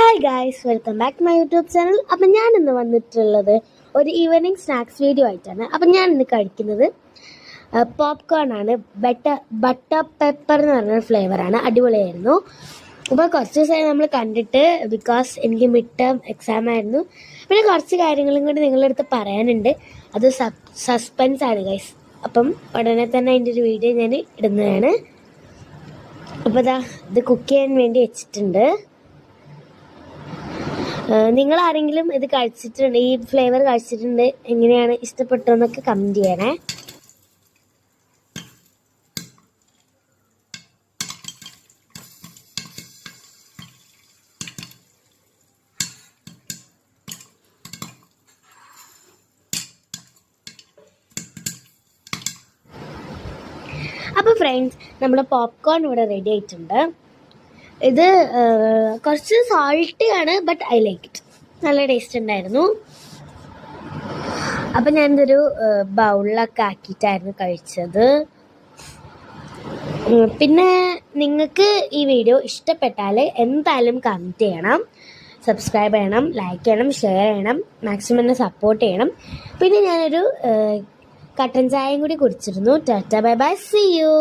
Hi guys, welcome back to my YouTube channel. അപ്പം ഞാൻ ഇന്ന് വന്നിട്ടുള്ളത് ഒരു ഈവനിങ് സ്നാക്സ് വീഡിയോ ആയിട്ടാണ്. അപ്പം ഞാൻ ഇന്ന് കഴിക്കുന്നത് പോപ്കോൺ ആണ്. ബട്ടർ പെപ്പർ എന്ന് പറഞ്ഞ ഫ്ലേവറാണ്. അടിപൊളിയായിരുന്നു. അപ്പോൾ കുറച്ച് ദിവസമായി നമ്മൾ കണ്ടിട്ട്, ബിക്കോസ് എനിക്ക് മിഡ് ടേം എക്സാം ആയിരുന്നു. പിന്നെ കുറച്ച് കാര്യങ്ങളും കൂടി നിങ്ങളുടെ അടുത്ത് പറയാനുണ്ട്. അത് സസ്പെൻസ് ആണ് ഗൈസ്. അപ്പം ഉടനെ തന്നെ അതിൻ്റെ ഒരു വീഡിയോ ഞാൻ ഇടുന്നതാണ്. അപ്പോൾ ഇത് കുക്ക് ചെയ്യാൻ വേണ്ടി വെച്ചിട്ടുണ്ട്. നിങ്ങൾ ആരെങ്കിലും ഇത് കഴിച്ചിട്ടുണ്ട്, ഈ ഫ്ലേവർ കഴിച്ചിട്ടുണ്ട്, എങ്ങനെയാണ് ഇഷ്ടപ്പെട്ടതെന്നൊക്കെ കമൻറ്റ് ചെയ്യണേ. അപ്പോൾ ഫ്രണ്ട്സ്, നമ്മുടെ പോപ്കോൺ ഇവിടെ റെഡി ആയിട്ടുണ്ട്. ഇത് കുറച്ച് സാൾട്ടിയാണ്, ബട്ട് ഐ ലൈക്ക് ഇറ്റ്. നല്ല ടേസ്റ്റ് ഉണ്ടായിരുന്നു. അപ്പം ഞാനിതൊരു ബൗളിലൊക്കെ ആക്കിയിട്ടായിരുന്നു കഴിച്ചത്. പിന്നെ നിങ്ങൾക്ക് ഈ വീഡിയോ ഇഷ്ടപ്പെട്ടാൽ എന്തായാലും കമൻറ്റ് ചെയ്യണം, സബ്സ്ക്രൈബ് ചെയ്യണം, ലൈക്ക് ചെയ്യണം, ഷെയർ ചെയ്യണം, മാക്സിമം എന്നെ സപ്പോർട്ട് ചെയ്യണം. പിന്നെ ഞാനൊരു കട്ടൻ ചായയും കൂടി കുടിച്ചിരുന്നു. Tata, bye bye, see U.